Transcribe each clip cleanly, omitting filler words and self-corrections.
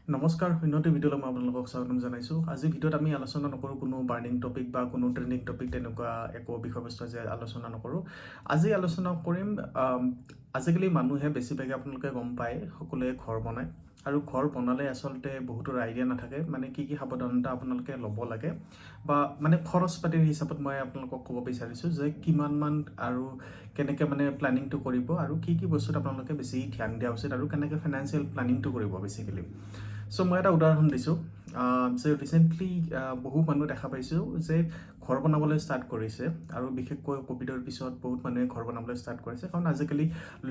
নমস্কাৰ উন্নতি ভিডিঅ'লৈ মই আপোনালোকক স্বাগতম জনাইছোঁ। আজি ভিডিঅ'ত আমি আলোচনা নকৰোঁ কোনো বাৰ্নিং টপিক বা কোনো ট্ৰেণ্ডিং টপিক তেনেকুৱা একো বিষয়বস্তু আজি আলোচনা নকৰোঁ। আজি আলোচনা কৰিম আজিকালি মানুহে বেছিভাগে আপোনালোকে গম পায় সকলোৱে ঘৰ বনায় আৰু ঘৰ বনালে আচলতে বহুতৰ আইডিয়া নাথাকে মানে কি সাৱধানতা আপোনালোকে ল'ব লাগে বা মানে খৰচ পাতিৰ হিচাপত মই আপোনালোকক ক'ব বিচাৰিছোঁ যে কিমানমান আৰু কেনেকৈ মানে প্লেনিংটো কৰিব আৰু কি বস্তুত আপোনালোকে বেছি ধ্যান দিয়া উচিত আৰু কেনেকৈ ফাইনেন্সিয়েল প্লেনিংটো কৰিব বেছিকেলি। চ' মই এটা উদাহৰণ দিছোঁ যে ৰিচেণ্টলি বহু মানুহ দেখা পাইছোঁ যে ঘৰ বনাবলৈ ষ্টাৰ্ট কৰিছে আৰু বিশেষকৈ ক'ভিডৰ পিছত বহুত মানুহে ঘৰ বনাবলৈ ষ্টাৰ্ট কৰিছে কাৰণ আজিকালি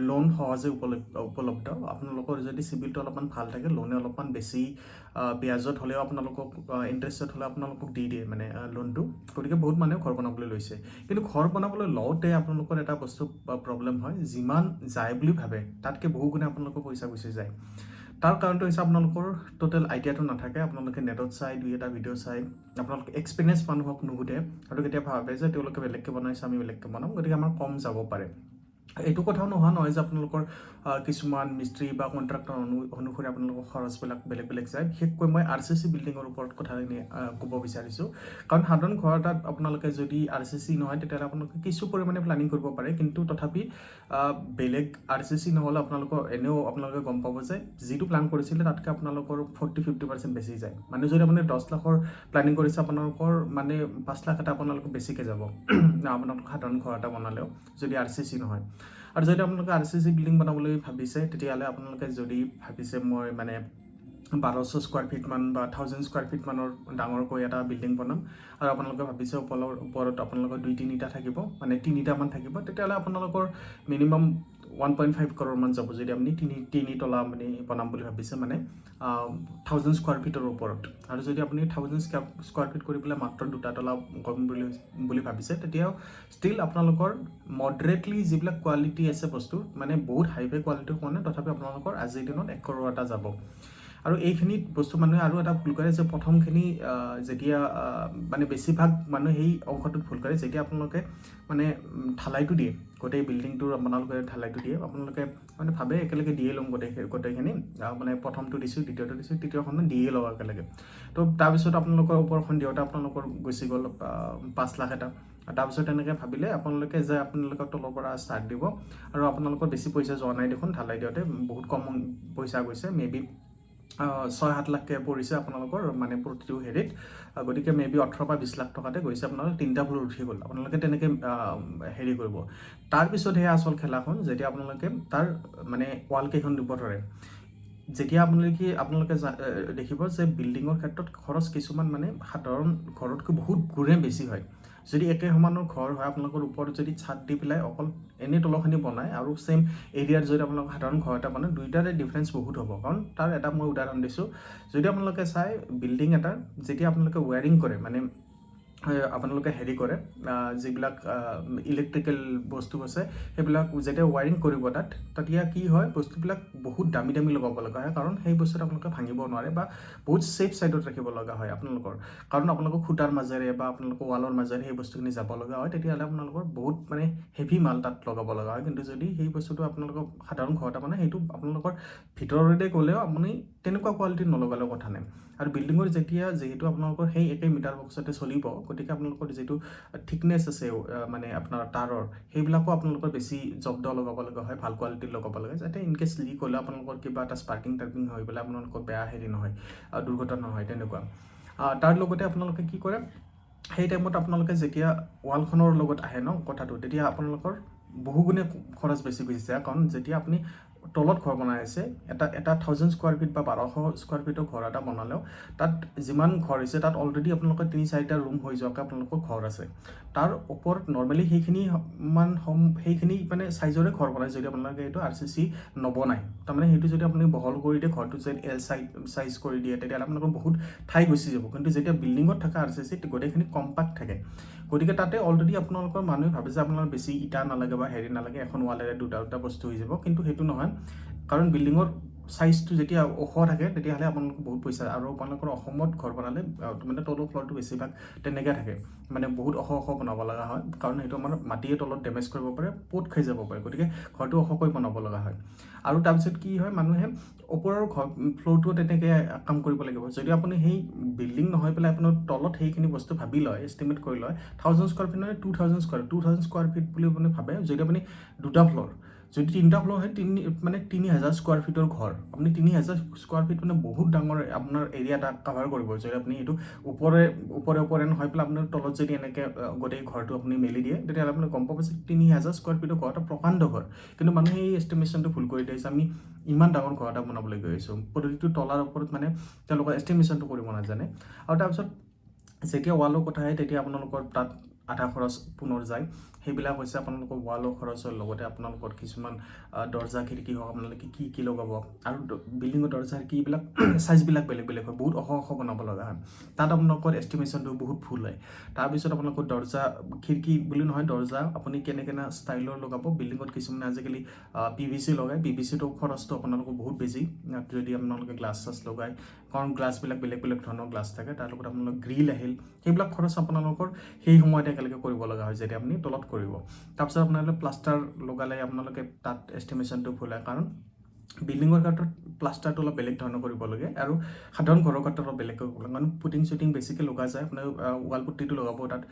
লোন সহজে উপলব্ধ। আপোনালোকৰ যদি চিভিলটো অলপমান ভাল থাকে লোনে অলপমান বেছি ব্যাজত হ'লেও আপোনালোকক ইণ্টাৰেষ্টত হ'লে আপোনালোকক দি দিয়ে মানে লোনটো। গতিকে বহুত মানুহে ঘৰ বনাবলৈ লৈছে, কিন্তু ঘৰ বনাবলৈ লওঁতে আপোনালোকৰ এটা বস্তু প্ৰব্লেম হয়, যিমান যায় বুলি ভাবে তাতকৈ বহু গুণে আপোনালোকৰ পইচা গুচি যায়। তাৰ কাৰণটো হৈছে আপোনালোকৰ টোটেল আইডিয়াটো নাথাকে। আপোনালোকে নেটত চাই দুই এটা ভিডিঅ' চাই আপোনালোকে এক্সপিৰিয়েঞ্চ মানুহক নুসুধে আৰু কেতিয়াবা ভাবে যে তেওঁলোকে বেলেগকৈ বনাইছে আমি বেলেগকৈ বনাম, গতিকে আমাৰ কম যাব পাৰে। এইটো কথাও নোহোৱা নহয় যে আপোনালোকৰ কিছুমান মিস্ত্ৰী বা কণ্ট্ৰাক্টৰ অনুসৰি আপোনালোকৰ খৰচবিলাক বেলেগ বেলেগ যায়। বিশেষকৈ মই RCC বিল্ডিঙৰ ওপৰত কথাখিনি ক'ব বিচাৰিছোঁ, কাৰণ সাধাৰণ ঘৰ এটাত আপোনালোকে যদি RCC নহয় তেতিয়াহ'লে আপোনালোকে কিছু পৰিমাণে প্লেনিং কৰিব পাৰে, কিন্তু তথাপি বেলেগ RCC নহ'লে আপোনালোকৰ এনেও আপোনালোকে গম পাব যে যিটো প্লেন কৰিছিলে তাতকৈ আপোনালোকৰ 40-50% বেছি যায়। মানে যদি আপুনি 10 লাখৰ প্লেনিং কৰিছে আপোনালোকৰ মানে 5 লাখ এটা আপোনালোকৰ বেছিকৈ যাব আপোনালোকৰ সাধাৰণ ঘৰ এটা বনালেও যদি RCC নহয়। আৰু যদি আপোনালোকে RCC বিল্ডিং বনাবলৈ ভাবিছে তেতিয়াহ'লে আপোনালোকে যদি ভাবিছে মই মানে 1200 স্কোৱাৰ ফিট মান বা 1000 স্কোৱাৰ ফিট মানৰ ডাঙৰকৈ এটা বিল্ডিং বনাম আৰু আপোনালোকে ভাবিছে ওপৰত আপোনালোকৰ 2-3টা থাকিব মানে 3টামান থাকিব, তেতিয়াহ'লে আপোনালোকৰ মিনিমাম 1.5 crore মান যাব যদি আপুনি তিনি তলা আপুনি বনাম বুলি ভাবিছে মানে 1000 স্কোৱাৰ ফিটৰ ওপৰত। আৰু যদি আপুনি 1000 স্কোৱাৰ ফিট কৰি পেলাই মাত্ৰ 2টা তলা কৰিম বুলি ভাবিছে তেতিয়াও ষ্টিল আপোনালোকৰ মডাৰেটলি যিবিলাক কোৱালিটি আছে বস্তু মানে বহুত হাই কোৱালিটিৰ কাৰণে তথাপি আপোনালোকৰ আজিৰ দিনত 1 crore এটা যাব। আৰু এইখিনি বস্তু মানুহে আৰু এটা ভুল কৰে যে প্ৰথমখিনি যেতিয়া মানে বেছিভাগ মানুহে সেই অংশটোত ভুল কৰে যেতিয়া আপোনালোকে মানে ঢালাইটো দিয়ে, গোটেই বিল্ডিংটোৰ আপোনালোকে ঢালাইটো দিয়ে, আপোনালোকে মানে ভাবে একেলগে দিয়ে ল'ম গোটেইখিনি মানে প্ৰথমটো দিছোঁ দ্বিতীয়টো দিছোঁ তৃতীয়খন দিয়ে লওঁ একেলগে। তো তাৰপিছত আপোনালোকৰ ওপৰখন দিওঁতে আপোনালোকৰ গুচি গ'ল 5 লাখ এটা। তাৰপিছত তেনেকৈ ভাবিলে আপোনালোকে যে আপোনালোকৰ তলৰ পৰা ষ্টাৰ্ট দিব আৰু আপোনালোকৰ বেছি পইচা যোৱা নাই দেখোন, ঢালাই দিওঁতে বহুত কম পইচা গৈছে, মেবি 6-7 লাখকৈ পৰিছে আপোনালোকৰ মানে প্ৰতিটো হেৰিত। গতিকে মেবি 18 বা 20 লাখ টকাতে গৈছে, আপোনালোকে 3টা ফ্ল'ৰ উঠি গ'ল। আপোনালোকে তেনেকৈ হেৰি কৰিব। তাৰপিছতহে আচল খেলাখন যেতিয়া আপোনালোকে তাৰ মানে ৱালকেইখন দিব ধৰে। যেতিয়া আপোনালোকে দেখিব যে বিল্ডিঙৰ ক্ষেত্ৰত খৰচ কিছুমান মানে সাধাৰণ ঘৰতকৈ বহুত গুণে বেছি হয়। যদি একে সমানৰ ঘৰ হয় আপোনালোকৰ ওপৰত যদি ছাদ দি পেলাই অকল এনেই তলখিনি বনায় আৰু ছেইম এৰিয়াত যদি আপোনালোকে সাধাৰণ ঘৰ এটা বনায় দুইটাৰে ডিফাৰেঞ্চ বহুত হ'ব। কাৰণ তাৰ এটা মই উদাহৰণ দিছোঁ, যদি আপোনালোকে চাই বিল্ডিং এটা যেতিয়া আপোনালোকে ৱায়াৰিং কৰে মানে আপোনালোকে হেৰি কৰে যিবিলাক ইলেক্ট্ৰিকেল বস্তু আছে সেইবিলাক যেতিয়া ৱায়াৰিং কৰিব তেতিয়া কি হয় বস্তুবিলাক বহুত দামী লগাব লগা হয়, কাৰণ সেই বস্তুটো আপোনালোকে ভাঙিব নোৱাৰে বা বহুত ছেফ ছাইডত ৰাখিব লগা হয় আপোনালোকৰ। কাৰণ আপোনালোকৰ খুটাৰ মাজেৰে বা আপোনালোকৰ ৱালৰ মাজেৰে সেই বস্তুখিনি যাব লগা হয়, তেতিয়াহ'লে আপোনালোকৰ বহুত মানে হেভি মাল তাত লগাব লগা হয়। কিন্তু যদি সেই বস্তুটো আপোনালোকৰ সাধাৰণ ঘৰ এটা মানে সেইটো আপোনালোকৰ ভিতৰতে গ'লেও আপুনি তেনেকুৱা কোৱালিটিৰ নলগালেও কথা নাই। আৰু বিল্ডিঙৰ যিহেতু আপোনালোকৰ সেই একে মিটাৰ বক্সতে চলিব, গতিকে আপোনালোকৰ যিটো থিকনেছ আছে মানে আপোনাৰ তাৰৰ সেইবিলাকো আপোনালোকৰ বেছি জব্দ লগাব লগা হয়, ভাল কোৱালিটিৰ লগাব লাগে, যাতে ইনকেছ লিক হ'লে আপোনালোকৰ কিবা এটা স্পাৰ্কিং হৈ পেলাই আপোনালোকৰ বেয়া হেৰি নহয়, দুৰ্ঘটনা নহয় তেনেকুৱা। তাৰ লগতে আপোনালোকে কি কৰে সেই টাইমত আপোনালোকে যেতিয়া ৱালখনৰ লগত আহে ন কথাটো, তেতিয়া আপোনালোকৰ বহুগুণে খৰচ বেছি গুচি যায়। কাৰণ যেতিয়া আপুনি তলত ঘৰ বনাই আছে এটা 1000 স্কোৱাৰ ফিট বা 1200 স্কোৱাৰ ফিটৰ ঘৰ এটা বনালেও তাত যিমান ঘৰ হৈছে তাত অলৰেডি আপোনালোকৰ 3-4টা ৰুম হৈ যোৱাকৈ আপোনালোকৰ ঘৰ আছে। তাৰ ওপৰত নৰ্মেলি সেইখিনি মানে চাইজৰে ঘৰ বনায় যদি আপোনালোকে এইটো RCC নবনায়। তাৰমানে সেইটো যদি আপুনি বহল কৰি দিয়ে ঘৰটো যদি L চাইজ কৰি দিয়ে তেতিয়াহ'লে আপোনালোকৰ বহুত ঠাই গুচি যাব। কিন্তু যেতিয়া বিল্ডিঙত থকা RCC গোটেইখিনি কম্পাক্ট থাকে, গতিকে তাতে অলৰেডি আপোনালোকৰ মানুহে ভাবে যে আপোনালোকৰ বেছি ইটা নালাগে বা হেৰি নালাগে, এখন ৱালেৰে দুটা বস্তু হৈ যাব, কিন্তু সেইটো নহয়। কাৰণ বিল্ডিঙৰ সাইজটো যেতিয়া ওখ থাকে তেতিয়াহ'লে আপোনালোকৰ বহুত পইচা আৰু আপোনালোকৰ অসমত ঘৰ বনালে মানে তলৰ ফ্লৰটো বেছিভাগ তেনেকৈ থাকে মানে বহুত ওখ বনাব লগা হয় কাৰণ সেইটো আমাৰ মাটিয়ে তলত ডেমেজ কৰিব পাৰে পোত খাই যাব পাৰে গতিকে ঘৰটো ওখকৈ বনাব লগা হয় আৰু তাৰপিছত কি হয় মানুহে ওপৰৰ ঘৰ ফ্ল'ৰটো তেনেকৈ কাম কৰিব লাগিব যদি আপুনি সেই বিল্ডিং নহয় পেলাই আপোনাৰ তলত সেইখিনি বস্তু ভাবি লয় এষ্টিমেট কৰি লয় 1000 স্কোৱাৰ ফিট নহয় 2000 স্কোৱাৰ ফিট বুলি আপুনি ভাবে যদি আপুনি দুটা ফ্ল'ৰ যদি তিনিটা ফ্ল'ৰ হয় 3000 স্কোৱাৰ ফিটৰ ঘৰ আপুনি 3000 স্কোৱাৰ ফিট মানে বহুত ডাঙৰ আপোনাৰ এৰিয়া এটা কাভাৰ কৰিব যদি আপুনি এইটো ওপৰে নহয় পেলাই আপোনাৰ তলত যদি এনেকৈ গোটেই ঘৰটো আপুনি মেলি দিয়ে তেতিয়াহ'লে আপুনি গম পাব যে 3000 স্কোৱাৰ ফিটৰ ঘৰ এটা প্ৰকাণ্ড ঘৰ কিন্তু মানুহে এই এষ্টিমেশ্যনটো ভুল কৰি দিছে আমি ইমান ডাঙৰ ঘৰ এটা বনাবলৈ গৈ আছোঁ প্ৰতিটো তলাৰ ওপৰত মানে তেওঁলোকৰ এষ্টিমেশ্যনটো কৰিব নাজানে আৰু তাৰপিছত যেতিয়া ৱালৰ কথা আহে তেতিয়া আপোনালোকৰ তাত আধা খৰচ পুনৰ যায় সেইবিলাক হৈছে আপোনালোকৰ ৱালৰ খৰচৰ লগতে আপোনালোকৰ কিছুমান দৰ্জা খিৰিকী হওক আপোনালোকে কি লগাব আৰু বিল্ডিঙৰ দৰ্জা খিৰিকীবিলাক চাইজবিলাক বেলেগ বেলেগ হয় বহুত ওখ বনাব লগা হয় তাত আপোনালোকৰ এষ্টিমেশ্যনটো বহুত ভুল হয় তাৰপিছত আপোনালোকৰ দৰ্জা খিৰিকী বুলি নহয় দৰ্জা আপুনি কেনে ষ্টাইলৰ লগাব বিল্ডিঙত কিছুমানে আজিকালি PVC লগায় PVCটো খৰচটো আপোনালোকৰ বহুত বেছি যদি আপোনালোকে গ্লাছ লগায় কাৰণ গ্লাছবিলাক বেলেগ ধৰণৰ গ্লাছ থাকে তাৰ লগত আপোনালোকৰ গ্ৰিল আহিল সেইবিলাক খৰচ আপোনালোকৰ সেই সময়তে একেলগে কৰিব লগা হয় যেতিয়া আপুনি তলত কৰিব তাৰপিছত আপোনালোকে প্লাষ্টাৰ লগালে আপোনালোকে তাত এষ্টিমেশ্যনটো ভুল হয় কাৰণ বিল্ডিঙৰ ক্ষেত্ৰত প্লাষ্টাৰটো অলপ বেলেগ ধৰণৰ কৰিব লাগে আৰু সাধাৰণ ঘৰৰ ক্ষেত্ৰত অলপ বেলেগকৈ কৰিব লাগে কাৰণ পুটিং বেছিকৈ লগা যায় আপোনাৰ ৱাল পুটিটো লগাব তাত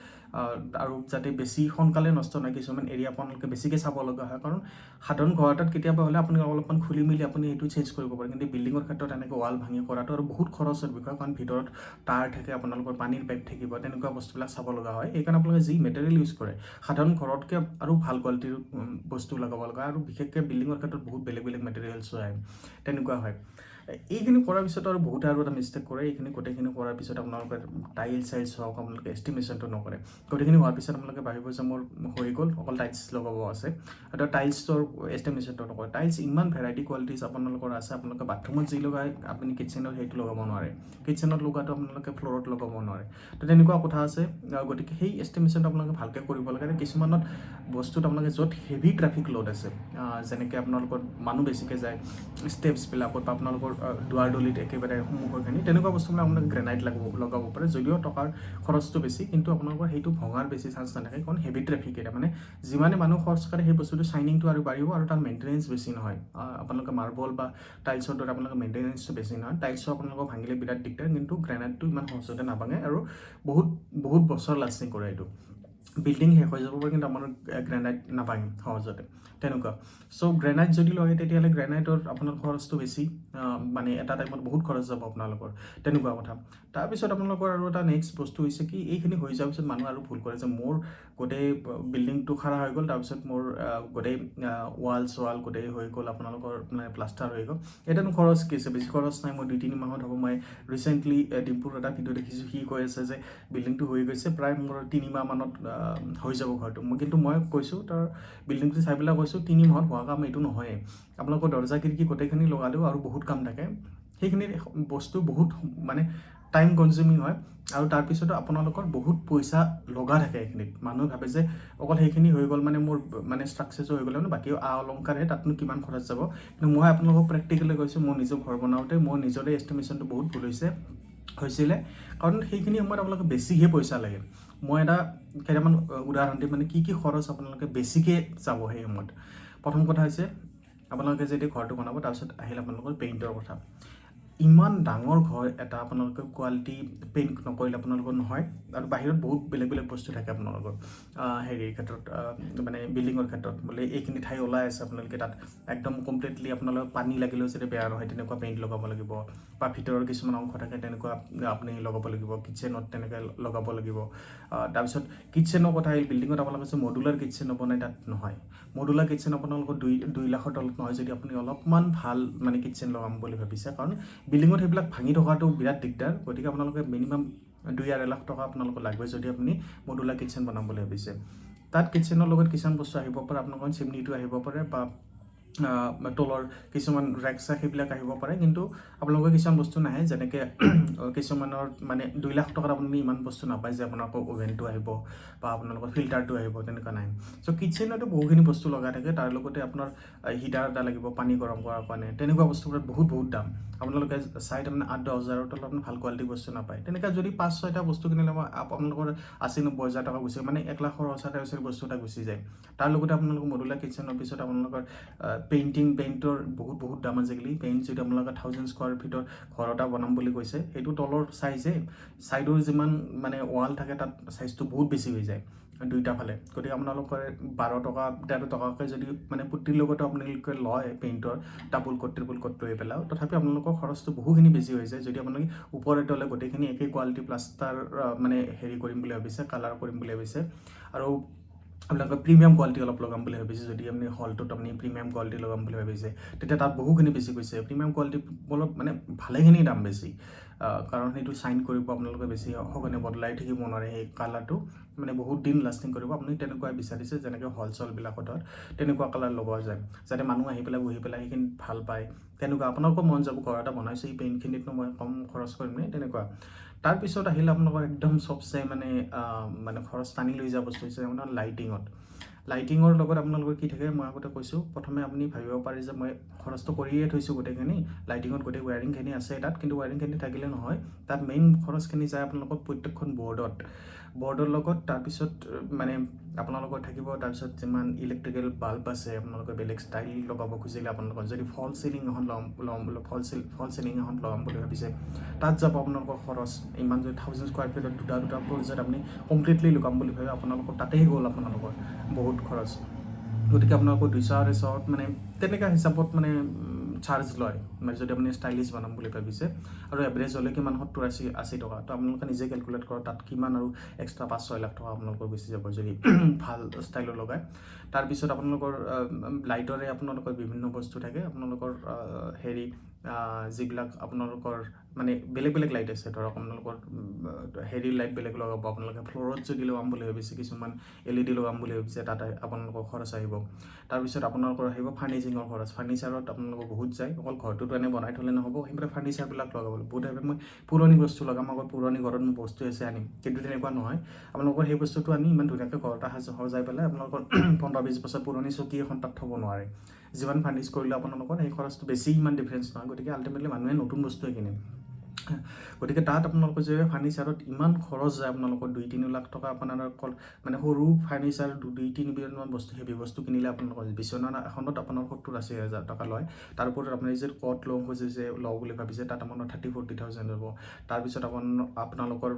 আৰু যাতে বেছি সোনকালে নষ্ট নহয় কিছুমান এৰিয়া আপোনালোকে বেছিকৈ চাব লগা হয় কাৰণ সাধাৰণ ঘৰ এটাত কেতিয়াবা হ'লে আপুনি অলপমান খুলি মেলি আপুনি সেইটো চেঞ্জ কৰিব পাৰে কিন্তু বিল্ডিঙৰ ক্ষেত্ৰত এনেকৈ ৱাল ভাঙি কৰাটো আৰু বহুত খৰচৰ বিষয় কাৰণ ভিতৰত তাঁৰ থাকে আপোনালোকৰ পানীৰ পাইপ থাকিব তেনেকুৱা বস্তুবিলাক চাব লগা হয় সেইকাৰণে আপোনালোকে যি মেটেৰিয়েল ইউজ কৰে সাধাৰণ ঘৰতকৈ আৰু ভাল কোৱালিটিৰ বস্তু লগাব লগা আৰু বিশেষকৈ বিল্ডিঙৰ ক্ষেত্ৰত বহুত বেলেগ মেটেৰিয়েলছ হয় তেনেকুৱা হয় এইখিনি কৰাৰ পিছত আৰু বহুতে আৰু এটা মিষ্টেক কৰে এইখিনি গোটেইখিনি কৰাৰ পিছত আপোনালোকে টাইলছ হওক আপোনালোকে এষ্টিমেশ্যনটো নকৰে গোটেইখিনি হোৱাৰ পিছত আপোনালোকে ভাবিব যে মোৰ হৈ গ'ল অকল টাইলছ লগাব আছে এটা টাইলছৰ এষ্টিমেশ্যনটো নকৰে টাইলছ ইমান ভেৰাইটি কোৱালিটিছ আপোনালোকৰ আছে আপোনালোকে বাথৰুমত যি লগাই আপুনি কিটচেনত সেইটো লগাব নোৱাৰে কিটচেনত লগাটো আপোনালোকে ফ্ল'ৰত লগাব নোৱাৰে তো তেনেকুৱা কথা আছে গতিকে সেই এষ্টিমেশ্যনটো আপোনালোকে ভালকৈ কৰিব লাগে কিছুমানত বস্তুত আপোনালোকে য'ত হেভি ট্ৰাফিক লোড আছে যেনেকৈ আপোনালোকৰ মানুহ বেছিকৈ যায় ষ্টেপছবিলাকত বা আপোনালোকৰ দুৱাৰ দলিত একেবাৰে সন্মুখৰখিনি তেনেকুৱা বস্তুবিলাক আপোনালোকে গ্ৰেনাইট লগাব পাৰে যদিও টকাৰ খৰচটো বেছি কিন্তু আপোনালোকৰ সেইটো ভঙাৰ বেছি চান্স নাথাকে কাৰণ হেভি ট্ৰেফিক এটা মানে যিমানে মানুহ খৰচ কৰে সেই বস্তুটো চাইনিংটো আৰু বাঢ়িব আৰু তাৰ মেইনটেনেঞ্চ বেছি নহয় আপোনালোকে মাৰ্বল বা টাইলছৰ দৰে আপোনালোকৰ মেইনটেনেঞ্চটো বেছি নহয় টাইলছটো আপোনালোকক ভাঙিলে বিৰাট দিগদাৰ কিন্তু গ্ৰেনাইটটো ইমান সহজতে নাভাঙে আৰু বহুত বছৰ লাষ্টিং কৰে এইটো বিল্ডিং শেষ হৈ যাব পাৰে কিন্তু আমাৰ গ্ৰেনাইট নাভাঙে সহজতে তেনেকুৱা চ' গ্ৰেনাইট যদি লগায় তেতিয়াহ'লে গ্ৰেনাইটৰ আপোনাৰ খৰচটো বেছি মানে এটা টাইমত বহুত খৰচ যাব আপোনালোকৰ তেনেকুৱা কথা তাৰপিছত আপোনালোকৰ আৰু এটা নেক্সট বস্তু হৈছে কি এইখিনি হৈ যোৱাৰ পিছত মানুহ আৰু ভুল কৰে যে মোৰ গোটেই বিল্ডিংটো খাৰা হৈ গ'ল তাৰপিছত মোৰ গোটেই ৱাল গোটেই হৈ গ'ল আপোনালোকৰ মানে প্লাষ্টাৰ হৈ গ'ল এতিয়ানো খৰচ কি আছে বেছি খৰচ নাই মই 2-3 মাহত হ'ব মই ৰিচেণ্টলি ডিম্পুৰ এটা ভিডিঅ' দেখিছোঁ সি কৈ আছে যে বিল্ডিংটো হৈ গৈছে প্ৰায় মোৰ 3 মাহ মানত হৈ যাব ঘৰটো কিন্তু মই কৈছোঁ তাৰ বিল্ডিংটো চাই পেলাই কৈছোঁ 3 মাহত হোৱা কাম এইটো নহয়েই আপোনালোকৰ দৰ্জা খিৰিকী গোটেইখিনি লগালেও আৰু বহুত কাম থাকে সেইখিনি বস্তু বহুত মানে টাইম কনজিউমিং হয় আৰু তাৰপিছতো আপোনালোকৰ বহুত পইচা লগা থাকে এইখিনিত মানুহে ভাবে যে অকল সেইখিনি হৈ গ'ল মানে মোৰ মানে ষ্ট্ৰাকচাৰটো হৈ গ'ল মানে বাকী অলংকাৰহে তাতনো কিমান খৰচ যাব কিন্তু মই আপোনালোকক প্ৰেক্টিকেলি কৈছোঁ মোৰ নিজৰ ঘৰ বনাওঁতে মোৰ নিজৰে এষ্টিমেশ্যনটো বহুত ভুল হৈছিলে কাৰণ সেইখিনি সময়ত আপোনালোকে বেছিকৈ পইচা লাগে মই এটা কেইটামান উদাহৰণ দিম মানে কি খৰচ আপোনালোকে বেছিকৈ যাব সেই সময়ত প্ৰথম কথা হৈছে আপোনালোকে যদি ঘৰটো বনাব তাৰপিছত আহিল আপোনালোকৰ পেইণ্টৰ কথা ইমান ডাঙৰ ঘৰ এটা আপোনালোকে কোৱালিটি পেইণ্ট নকৰিলে আপোনালোকৰ নহয় আৰু বাহিৰত বহুত বেলেগ বস্তু থাকে আপোনালোকৰ হেৰিৰ ক্ষেত্ৰত মানে বিল্ডিঙৰ ক্ষেত্ৰত বোলে এইখিনি ঠাই ওলাই আছে আপোনালোকে তাত একদম কমপ্লিটলি আপোনালোকৰ পানী লাগিলেও যদি বেয়া নহয় তেনেকুৱা পেইণ্ট লগাব লাগিব বা ভিতৰৰ কিছুমান অংশ থাকে তেনেকুৱা আপুনি লগাব লাগিব কিটচেনত তেনেকৈ লগাব লাগিব তাৰপিছত কিটচেনৰ কথা আহিল বিল্ডিঙত আপোনালোকে যে মডুলাৰ কিটচেন নবনাই তাত নহয় মডুলাৰ কিটচেন আপোনালোকৰ 2 লাখৰ তলত নহয় যদি আপুনি অলপমান ভাল মানে কিটচেন লগাম বুলি ভাবিছে কাৰণ বিল্ডিঙত সেইবিলাক ভাঙি থকাটো বিৰাট দিগদাৰ গতিকে আপোনালোকে মিনিমাম 2-2.5 লাখ টকা আপোনালোকৰ লাগবে যদি আপুনি মডুলাৰ কিটচেন বনাম বুলি ভাবিছে তাত কিটচেনৰ লগত কিছুমান বস্তু আহিব পাৰে আপোনালোকৰ চিমনিটো আহিব পাৰে বা তলৰ কিছুমান ৰেক চেক সেইবিলাক আহিব পাৰে, কিন্তু আপোনালোকৰ কিছুমান বস্তু নাহে, যেনেকৈ কিছুমানৰ মানে 2 লাখ টকাত আপুনি ইমান বস্তু নাপায় যে আপোনালোকৰ অ'ভেনটো আহিব বা আপোনালোকৰ ফিল্টাৰটো আহিব, তেনেকুৱা নাই। চ' কিটচেনতো বহুখিনি বস্তু লগাই থাকে, তাৰ লগতে আপোনাৰ হিটাৰ এটা লাগিব পানী গৰম কৰাৰ কাৰণে, তেনেকুৱা বস্তুবোৰত বহুত দাম। আপোনালোকে চাই তাৰমানে 8-10 হাজাৰৰ তলত আপুনি ভাল কোৱালিটিৰ বস্তু নাপায়। তেনেকৈ যদি 5-6টা বস্তু কিনিলে আপোনালোকৰ 80-90 হাজাৰ টকা গুচি, মানে 1 লাখৰ ওচৰে বস্তু এটা গুচি যায়। তাৰ লগতে আপোনালোকৰ মডুলাৰ কিটচেনৰ পিছত আপোনালোকৰ পেইণ্টৰ বহুত দাম আজিকালি। পেইণ্ট যদি আপোনালোকে 1000 স্কোৱাৰ ফিটৰ ঘৰ এটা বনাম বুলি কৈছে, সেইটো তলৰ ছাইডৰ যিমান মানে ৱাল থাকে তাত চাইজটো বহুত বেছি হৈ যায় দুইটা ফালে। গতিকে আপোনালোকে 12 টকা 13 টকাকৈ যদি মানে পুটিৰ লগতে আপোনালোকে লয় পেইণ্টৰ ডাবল কোট ট্ৰিপল কোট লৈ পেলাও, তথাপি আপোনালোকৰ খৰচটো বহুখিনি বেছি হৈ যায়। যদি আপোনালোকে ওপৰে তলে গোটেইখিনি একেই কোৱালিটি প্লাষ্টাৰ মানে হেৰি কৰিম বুলি ভাবিছে, কালাৰ কৰিম বুলি ভাবিছে, আৰু আপোনালোকে প্ৰিমিয়াম কোৱালিটি অলপ লগাম বুলি ভাবিছে, যদি আপুনি হলটোত আপুনি প্ৰিমিয়াম কোৱালিটি লগাম বুলি ভাবিছে, তেতিয়া তাত বহুখিনি বেছি কৈছে। প্ৰিমিয়াম কোৱালিটি অলপ মানে ভালেখিনি দাম বেছি, কাৰণ সেইটো চাইন কৰিব আপোনালোকে বেছি সঘনে বদলাই থাকিব নোৱাৰে। সেই কালাৰটো মানে বহুত দিন লাষ্টিং কৰিব। আপুনি তেনেকুৱা বিচাৰিছে যেনেকৈ হলচেলবিলাকত তেনেকুৱা কালাৰ লগোৱা যায়, যাতে মানুহ আহি পেলাই বহি পেলাই সেইখিনি ভাল পায়। তেনেকুৱা আপোনালোকৰ মন যাব, ঘৰ এটা বনাইছে এই পেইণ্টখিনিতনো মই কম খৰচ কৰিম নে, তেনেকুৱা। তাৰপিছত আহিলে আপোনালোকৰ একদম চবচে মানে খৰচ টানি লৈ যোৱা বস্তু হৈছে আপোনাৰ লাইটিঙৰ লগত আপোনালোকৰ কি থাকে, মই আগতে কৈছোঁ। প্ৰথমে আপুনি ভাবিব পাৰে যে মই খৰচটো কৰিয়ে থৈছোঁ গোটেইখিনি, লাইটিঙত গোটেই ৱায়াৰিংখিনি আছে তাত, কিন্তু ৱায়াৰিংখিনি থাকিলে নহয়। তাত মেইন খৰচখিনি যায় আপোনালোকৰ প্ৰত্যেকখন বৰ্ডৰ লগত। তাৰপিছত মানে আপোনালোকৰ থাকিব, তাৰপিছত যিমান ইলেক্ট্ৰিকেল বাল্ব আছে, আপোনালোকে বেলেগ ষ্টাইল লগাব খুজিলে, আপোনালোকৰ যদি ফল চিলিং এখন ফল চিলিং এখন লগাম বুলি ভাবিছে, তাত যাব আপোনালোকৰ খৰচ। ইমান যদি 1000 স্কোৱাৰ ফিটত দুটা প্ৰজেক্ট আপুনি কমপ্লিটলি লগাম বুলি ভাবে, আপোনালোকৰ তাতেই গ'ল আপোনালোকৰ বহুত খৰচ। গতিকে আপোনালোকৰ 200-250 মানে তেনেকুৱা হিচাপত মানে চাৰ্জ লয়, মানে যদি আপুনি ষ্টাইলিছ বনাম বুলি ভাবিছে। আৰু এভাৰেজ হ'লে কিমান 70-80 টকা। তো আপোনালোকে নিজে কেলকুলেট কৰক তাত কিমান আৰু এক্সট্ৰা 5-6 লাখ টকা আপোনালোকৰ গুচি যাব যদি ভাল ষ্টাইলৰ লগায়। তাৰপিছত আপোনালোকৰ লাইটৰে আপোনালোকৰ বিভিন্ন বস্তু থাকে। আপোনালোকৰ যিবিলাক আপোনালোকৰ মানে বেলেগ লাইট আছে, ধৰক আপোনালোকৰ হেৰি লাইট বেলেগ লগাব। আপোনালোকে ফ্ল'ৰত যদি লগাম বুলি ভাবিছে, কিছুমান LED লগাম বুলি ভাবিছে, তাতে আপোনালোকৰ খৰচ আহিব। তাৰপিছত আপোনালোকৰ আহিব ফাৰ্নিচিঙৰ খৰচ। ফাৰ্নিচাৰত আপোনালোকৰ বহুত যায়, অকল ঘৰটোতো এনেই বনাই থ'লে নহ'ব, সেইবিলাক ফাৰ্নিচাৰবিলাক লগাব লাগিব। বহুত মই পুৰণি বস্তু লগাম, আগত পুৰণি ঘৰত মোৰ বস্তু আছে আনিম, কিন্তু তেনেকুৱা নহয়। আপোনালোকৰ সেই বস্তুটো আনি ইমান ধুনীয়াকৈ ঘৰ এটা সজাই পেলাই আপোনালোকৰ 15-20 বছৰ পুৰণি চকী এখন তাত থ'ব নোৱাৰে। যিমান ফাৰ্নিচ কৰিলে আপোনালোকৰ সেই খৰচটো বেছি ইমান ডিফাৰেঞ্চ নহয়। গতিকে আল্টিমেটলি মানুহে নতুন বস্তুৱে কিনে। গতিকে তাত আপোনালোকৰ যে ফাৰ্নিচাৰত ইমান খৰচ যায়, আপোনালোকৰ 2-3 লাখ টকা আপোনালোকৰ মানে সৰু ফাৰ্নিচাৰ 2-3 বিলিয়নমান বস্তু, হেভি বস্তু কিনিলে আপোনালোকৰ বিচনা এখনত আপোনাৰ 70-80 হাজাৰ টকা লয়। তাৰ ওপৰত আপুনি যে কট লওঁ বুলি ভাবিছে, তাত আপোনাৰ 30-40 থাউজেণ্ড হ'ব। তাৰপিছত আপোনালোকৰ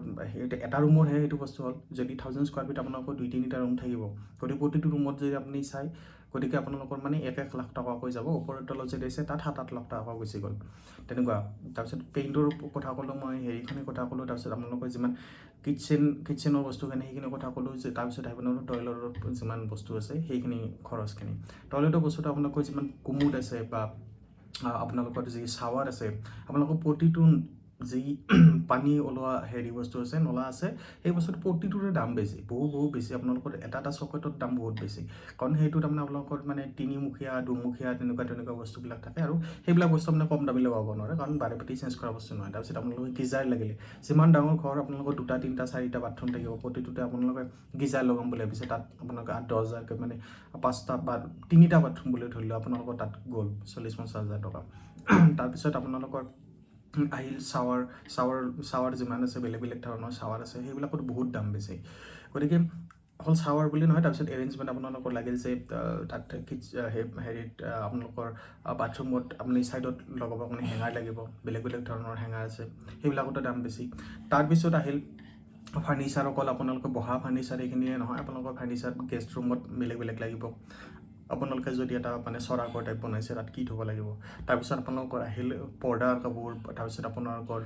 এটা ৰুমৰহে সেইটো বস্তু হ'ল, যদি 1000 স্কোৱাৰ ফিট আপোনালোকৰ 2-3টা ৰুম থাকিব, গতিকে প্ৰতিটো ৰুমত যদি আপুনি চাই, গতিকে আপোনালোকৰ মানে 1-1 লাখ টকাকৈ যাব। ওপৰৰ তলত যদি আছে তাত 7-8 লাখ টকা গুচি গ'ল, তেনেকুৱা। তাৰপিছত পেইণ্টৰ কথা ক'লোঁ, মই হেৰিখিনি কথা ক'লোঁ। তাৰপিছত আপোনালোকৰ যিমান কিটচেনৰ বস্তুখিনি সেইখিনি কথা ক'লোঁ, যে তাৰপিছত আপোনালোকৰ টয়লেটৰ যিমান বস্তু আছে সেইখিনি খৰচখিনি। টয়লেটৰ বস্তুটো আপোনালোকৰ যিমান কুমুদ আছে বা আপোনালোকৰ যি শ্বাৱাৰ আছে, আপোনালোকৰ প্ৰতিটো যি পানী ওলোৱা বস্তু আছে, নলা আছে, সেই বস্তুটো প্ৰতিটোৰে দাম বেছি, বহুত বেছি। আপোনালোকৰ এটা চকেটৰ দাম বহুত বেছি, কাৰণ সেইটো তাৰমানে আপোনালোকৰ মানে 3মুখীয়া 2মুখীয়া তেনেকুৱা বস্তুবিলাক থাকে, আৰু সেইবিলাক বস্তু মানে কম দামী লগাব নোৱাৰে, কাৰণ বাৰে পাতি চেঞ্জ কৰা বস্তু নহয়। তাৰপিছত আপোনালোকে গিজাৰ লাগিলে, যিমান ডাঙৰ ঘৰ আপোনালোকৰ 2-3-4টা বাথৰুম থাকিব, প্ৰতিটোতে আপোনালোকে গিজাৰ লগাম বুলি ভাবিছে, তাত আপোনালোকে 8-10 হাজাৰকৈ মানে 5টা বা 3টা বাথৰুম বুলি ধৰিলে আপোনালোকৰ তাত গ'ল 40-50 হাজাৰ টকা। তাৰপিছত আপোনালোকৰ আহিল শ্বাৱাৰ যিমান আছে, বেলেগ ধৰণৰ শ্বাৱাৰ আছে, সেইবিলাকত বহুত দাম বেছি। গতিকে অকল শ্বাৱাৰ বুলি নহয়, তাৰপিছত এৰেঞ্জমেণ্ট আপোনালোকৰ লাগিল যে তাত আপোনালোকৰ বাথৰুমত আপুনি ছাইডত লগাবৰ কাৰণে হেঙাৰ লাগিব, বেলেগ ধৰণৰ হেঙাৰ আছে, সেইবিলাকতো দাম বেছি। তাৰপিছত আহিল ফাৰ্নিচাৰ। অকল আপোনালোকৰ বহা ফাৰ্নিচাৰ এইখিনিয়ে নহয়, আপোনালোকৰ ফাৰ্নিচাৰ গেষ্ট ৰুমত বেলেগ লাগিব। আপোনালোকে যদি এটা মানে চৰাঘৰ টাইপ বনাইছে, তাত কি থ'ব লাগিব। তাৰপিছত আপোনালোকৰ আহিল পৰ্দাৰ কাপোৰ, তাৰপিছত আপোনালোকৰ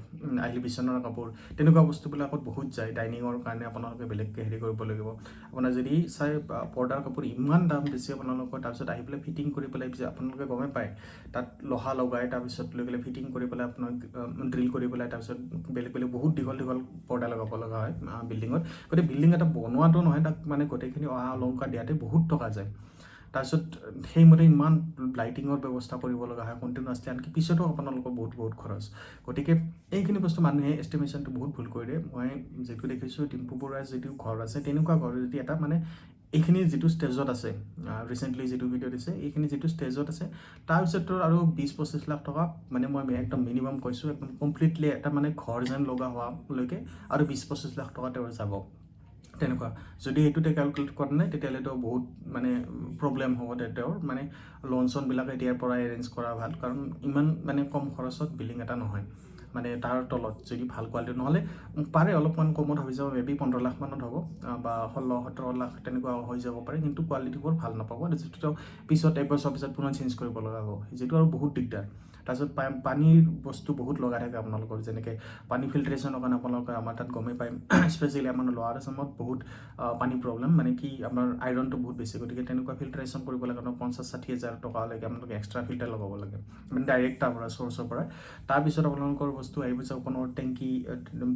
আহিল বিচনাৰ কাপোৰ, তেনেকুৱা বস্তুবিলাকত বহুত যায়। ডাইনিঙৰ কাৰণে আপোনালোকে বেলেগকৈ কৰিব লাগিব। আপোনাৰ যদি চাই পৰ্দাৰ কাপোৰ ইমান দাম বেছি আপোনালোকৰ, তাৰপিছত আহি পেলাই ফিটিং কৰি পেলাই আপোনালোকে গমেই পায়, তাত লোহা লগাই তাৰপিছত লৈ পেলাই ফিটিং কৰি পেলাই আপোনাক ড্ৰিল কৰি পেলাই তাৰপিছত বেলেগ বহুত দীঘল পৰ্দা লগাব লগা হয় বিল্ডিঙত। গতিকে বিল্ডিং এটা বনোৱাটো নহয়, তাক মানে গোটেইখিনি অলংকাৰ দিয়াতে বহুত টকা যায়। তাৰপিছত সেইমতে ইমান লাইটিঙৰ ব্যৱস্থা কৰিব লগা হয় কণ্টিনিউৱাছলি, আনকি পিছতো আপোনালোকৰ বহুত খৰচ। গতিকে এইখিনি বস্তু মানুহে এষ্টিমেশ্যনটো বহুত ভুল কৰি দিয়ে। মই যিটো দেখিছোঁ ডিম্পু বৰুৱাৰ যিটো ঘৰ আছে তেনেকুৱা ঘৰ যদি এটা মানে এইখিনি যিটো ষ্টেজত আছে, ৰিচেণ্টলি যিটো ভিডিঅ' দিছে এইখিনি যিটো ষ্টেজত আছে তাৰপিছত আৰু 20-25 লাখ টকা মানে মই একদম মিনিমাম কৈছোঁ, একদম কমপ্লিটলি এটা মানে ঘৰ যেন লগা হোৱালৈকে আৰু 20-25 লাখ টকা তেওঁৰ যাব। তেনেকুৱা যদি সেইটোতে কেলকুলেট কৰা নাই তেতিয়াহ'লেতো বহুত মানে প্ৰব্লেম হ'ব তেওঁৰ, মানে লোন চোনবিলাক এতিয়াৰ পৰা এৰেঞ্জ কৰা ভাল, কাৰণ ইমান মানে কম খৰচত বিল্ডিং এটা নহয়। মানে তাৰ তলত যদি ভাল কোৱালিটি নহ'লে পাৰে অলপমান কমত হৈ যাব, মেবি 15 লাখ মানত হ'ব বা 16-17 লাখ তেনেকুৱা হৈ যাব পাৰে, কিন্তু কোৱালিটিবোৰ ভাল নাপাব, যিটো তেওঁ পিছত 1 বছৰ পিছত পুনৰ চেঞ্জ কৰিব লগা হ'ব, যিটো আৰু বহুত দিগদাৰ। তাৰপিছত পানীৰ বস্তু বহুত লগাই থাকে আপোনালোকৰ, যেনেকৈ পানী ফিল্ট্ৰেশ্যনৰ কাৰণে আপোনালোকে আমাৰ তাত গমেই পায়, স্পেচিয়েলি আমাৰ লোৱাৰ আছামত বহুত পানী প্ৰব্লেম, মানে কি আমাৰ আইৰণটো বহুত বেছি, গতিকে তেনেকুৱা ফিল্ট্ৰেশ্যন কৰিব লাগে 50-60 হাজাৰ টকালৈকে আপোনালোকে এক্সট্ৰা ফিল্টাৰ লগাব লাগে, মানে ডাইৰেক্ট তাৰ পৰা চ'ৰ্চৰ পৰা। তাৰপিছত আপোনালোকৰ বস্তু আহিব যে আপোনাৰ টেংকি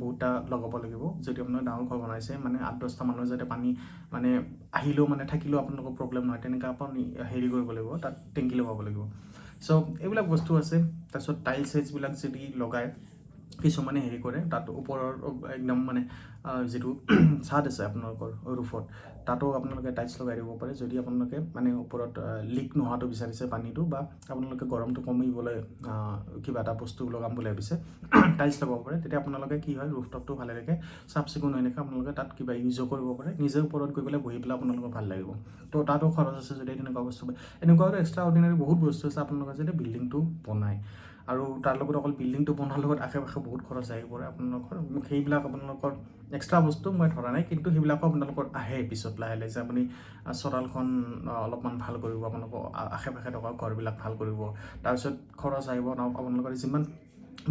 বহুতটা লগাব লাগিব, যদি আপোনাৰ ডাঙৰ ঘৰ বনাইছে, মানে 8-10টা মানুহৰ যাতে পানী মানে আহিলেও মানে থাকিলেও আপোনালোকৰ প্ৰব্লেম নহয়, তেনেকৈ আপুনি হেৰি কৰিব লাগিব, তাত টেংকি লগাব লাগিব। চ' এইবিলাক বস্তু আছে। তাৰপিছত টাইলছ চাইলছবিলাক যদি লগায়, কিছুমানে হেৰি কৰে তাত ওপৰৰ একদম মানে যিটো ছাদ আছে আপোনালোকৰ ৰুফত, তাতো আপোনালোকে টাইলছ লগাই দিব পাৰে, যদি আপোনালোকে মানে ওপৰত লিক নোহোৱাটো বিচাৰিছে পানীটো, বা আপোনালোকে গৰমটো কমিবলৈ কিবা এটা বস্তু লগাম বুলি ভাবিছে, টাইলছ লগাব পাৰে। তেতিয়া আপোনালোকে কি হয়, ৰুফটপটো ভালে থাকে, চাফ চিকুণ হৈ থাকে, আপোনালোকে তাত কিবা ইউজো কৰিব পাৰে, নিজে ওপৰত গৈ পেলাই বহি পেলাই আপোনালোকৰ ভাল লাগিব। তো তাতো খৰচ আছে যদি তেনেকুৱা বস্তু, এনেকুৱা আৰু এক্সট্ৰা অৰ্ডিনাৰী বহুত বস্তু আছে আপোনালোকে যদি বিল্ডিংটো বনায়। আৰু তাৰ লগত অকল বিল্ডিংটো বনোৱাৰ লগত আশে পাশে বহুত খৰচ আহি পৰে আপোনালোকৰ, সেইবিলাক আপোনালোকৰ এক্সট্ৰা বস্তু মই ধৰা নাই, কিন্তু সেইবিলাকো আপোনালোকৰ আহে পিছত লাহে লাহে, যে আপুনি চোতালখন অলপমান ভাল কৰিব, আপোনালোকৰ আশে পাশে থকা ঘৰবিলাক ভাল কৰিব, তাৰপিছত খৰচ আহিব আপোনালোকৰ যিমান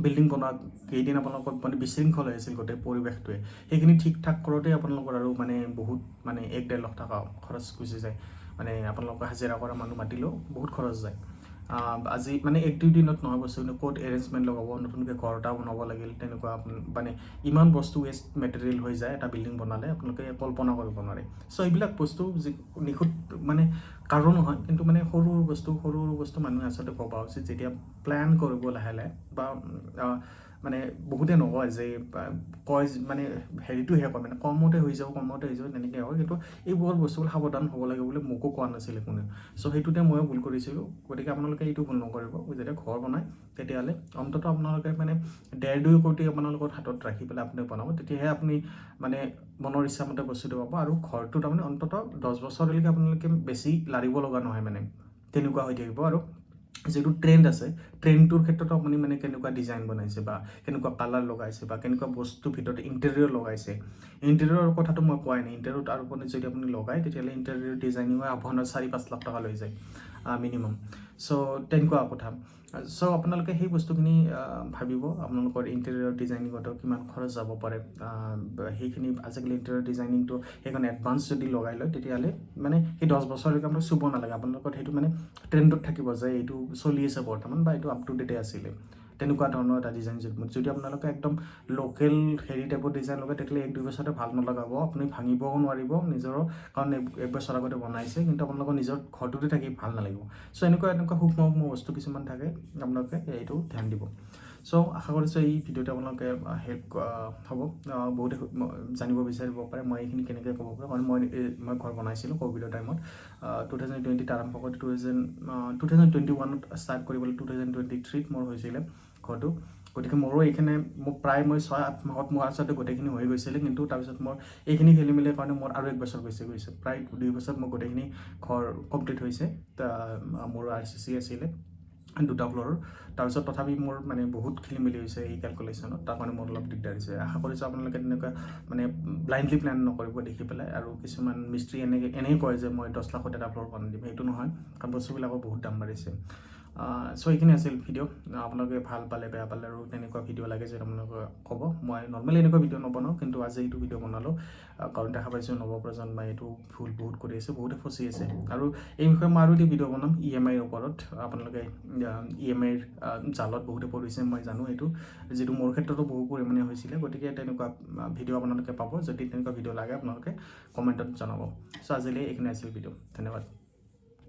বিল্ডিং বনোৱা কেইদিন আপোনালোকৰ মানে বিশৃংখল হৈ আছিল গোটেই পৰিৱেশটোৱে, সেইখিনি ঠিক ঠাক কৰোঁতে আপোনালোকৰ আৰু মানে বহুত মানে 1-1.5 লাখ টকা খৰচ গুচি যায়। মানে আপোনালোকৰ হাজিৰা কৰা মানুহ মাতিলেও বহুত খৰচ যায়। আজি মানে 1-2 দিনত নহয় বস্তু, কিন্তু ক'ত এৰেঞ্জমেণ্ট লগাব, নতুনকৈ ঘৰ এটা বনাব লাগিল, তেনেকুৱা মানে ইমান বস্তু ৱেষ্ট মেটেৰিয়েল হৈ যায় এটা বিল্ডিং বনালে, আপোনালোকে কল্পনা কৰিব নোৱাৰে। চ' এইবিলাক বস্তু যি নিখুঁত মানে কাৰণো হয়, কিন্তু মানে সৰু সৰু বস্তু মানুহে আচলতে ভবা উচিত, যেতিয়া প্লেন কৰিব লাহে লাহে, বা মানে বহুতে নকয় যে কয় মানে হেৰিটোহে কয়, মানে কমতে হৈ যাব তেনেকৈ হয়, কিন্তু এইবোৰ বস্তুবোৰ সাৱধান হ'ব লাগে বুলি মোকো কোৱা নাছিলে কোনেও। চ' সেইটোতে ময়ো ভুল কৰিছিলোঁ। গতিকে আপোনালোকে এইটো ভুল নকৰিব, যেতিয়া ঘৰ বনায় তেতিয়াহ'লে অন্ততঃ আপোনালোকে মানে 1.5-2 কোটি আপোনালোকৰ হাতত ৰাখি পেলাই আপুনি বনাব, তেতিয়াহে আপুনি মানে মনৰ ইচ্ছামতে বস্তুটো পাব। আৰু ঘৰটো তাৰমানে অন্ততঃ 10 বছৰলৈকে আপোনালোকে বেছি লাৰিব লগা নহয়, মানে তেনেকুৱা হৈ থাকিব। আৰু যিটো ট্ৰেণ্ড আছে, ট্ৰেণ্ডটোৰ ক্ষেত্ৰতো আপুনি মানে কেনেকুৱা ডিজাইন বনাইছে, বা কেনেকুৱা কালাৰ লগাইছে, বা কেনেকুৱা বস্তু ভিতৰত ইণ্টেৰিয়ৰ লগাইছে। ইণ্টেৰিয়ৰৰ কথাটো মই কোৱাই নাই, ইণ্টেৰিয়ৰ তাৰ ওপৰত যদি আপুনি লগায় তেতিয়াহ'লে ইণ্টেৰিয়ৰ ডিজাইনিঙৰ আপোনাৰ 4-5 লাখ টকা লৈ যায় মিনিমাম। চ' তেনেকুৱা কথা। চ' আপোনালোকে সেই বস্তুখিনি ভাবিব, আপোনালোকৰ ইণ্টেৰিয়ৰ ডিজাইনিঙতো কিমান খৰচ যাব পাৰে, সেইখিনি আজিকালি ইণ্টেৰিয়ৰ ডিজাইনিংটো সেইখন এডভান্স যদি লগাই লয়, তেতিয়াহ'লে মানে সেই 10 বছৰলৈকে আপোনালোকে চুব নালাগে, আপোনালোকৰ সেইটো মানে ট্ৰেণ্ডত থাকিব যে এইটো চলি আছে বৰ্তমান, বা এইটো আপ টু ডেটে আছিলে, তেনেকুৱা ধৰণৰ এটা ডিজাইন। যদি আপোনালোকে একদম লোকেল হেৰি টাইপৰ ডিজাইন লগায়, তেতিয়াহ'লে 1-2 বছৰতে ভাল নলগাব, আপুনি ভাঙিবও নোৱাৰিব নিজৰ, কাৰণ 1 বছৰ আগতে বনাইছে, কিন্তু আপোনালোকৰ নিজৰ ঘৰটোতে থাকি ভাল নালাগিব। চ' এনেকুৱা সূক্ষ্ম বস্তু কিছুমান থাকে, আপোনালোকে এইটো ধ্যান দিব। চ' আশা কৰিছোঁ এই ভিডিঅ'টো আপোনালোকে হেল্প হ'ব, বহুতে জানিব বিচাৰিব পাৰে মই এইখিনি কেনেকৈ ক'ব পাৰোঁ, কাৰণ মই ঘৰ বনাইছিলোঁ ক'ভিডৰ টাইমত, 2020ত আৰম্ভ কৰি 2021ত ষ্টাৰ্ট কৰিবলৈ 2023ত মোৰ হৈছিলে ঘৰটো। গতিকে মোৰো এইখিনি প্ৰায় মই 6-8 মাহত মোৰ আচলতে গোটেইখিনি হৈ গৈছিলে, কিন্তু তাৰপিছত মোৰ এইখিনি খেলি মেলিৰ কাৰণে মোৰ আৰু 1 বছৰ গৈছে, প্ৰায় 2 বছৰত মোৰ গোটেইখিনি ঘৰ কমপ্লিট হৈছে। মোৰ RCC আছিলে 2টা ফ্ল'ৰৰ, তাৰপিছত তথাপি মোৰ মানে বহুত খেলি মেলি হৈছে এই কেলকুলেশ্যনত, তাৰ কাৰণে মোৰ অলপ দিগদাৰ হৈছে। আশা কৰিছোঁ আপোনালোকে তেনেকুৱা মানে ব্লাইণ্ডলি প্লেন নকৰিব দেখি পেলাই। আৰু কিছুমান মিস্ত্ৰী এনেই কয় যে মই 10 লাখত এটা ফ্ল'ৰ বনাই দিম, সেইটো নহয়, কাৰণ বস্তুবিলাকৰ বহুত দাম বাঢ়িছে। চ' এইখিনি আছিল ভিডিঅ', আপোনালোকে ভাল পালে বেয়া পালে আৰু তেনেকুৱা ভিডিঅ' লাগে যে আপোনালোকে ক'ব। মই নৰ্মেলি এনেকুৱা ভিডিঅ' নবনাওঁ, কিন্তু আজি এইটো ভিডিঅ' বনালোঁ, কাৰণ দেখা পাইছোঁ নৱপ্ৰজন্মই এইটো ভুল বহুত কৰি আছে, বহুতে ফচি আছে। আৰু এই বিষয়ে মই আৰু এটি ভিডিঅ' বনাম EMIৰ ওপৰত। আপোনালোকে EMIৰ জালত বহুতে পৰিছে, মই জানো এইটো, যিটো মোৰ ক্ষেত্ৰতো বহু পৰিমাণে হৈছিলে। গতিকে তেনেকুৱা ভিডিঅ' আপোনালোকে পাব, যদি তেনেকুৱা ভিডিঅ' লাগে আপোনালোকে কমেণ্টত জনাব। চ' আজিলৈ এইখিনি আছিল ভিডিঅ', ধন্যবাদ।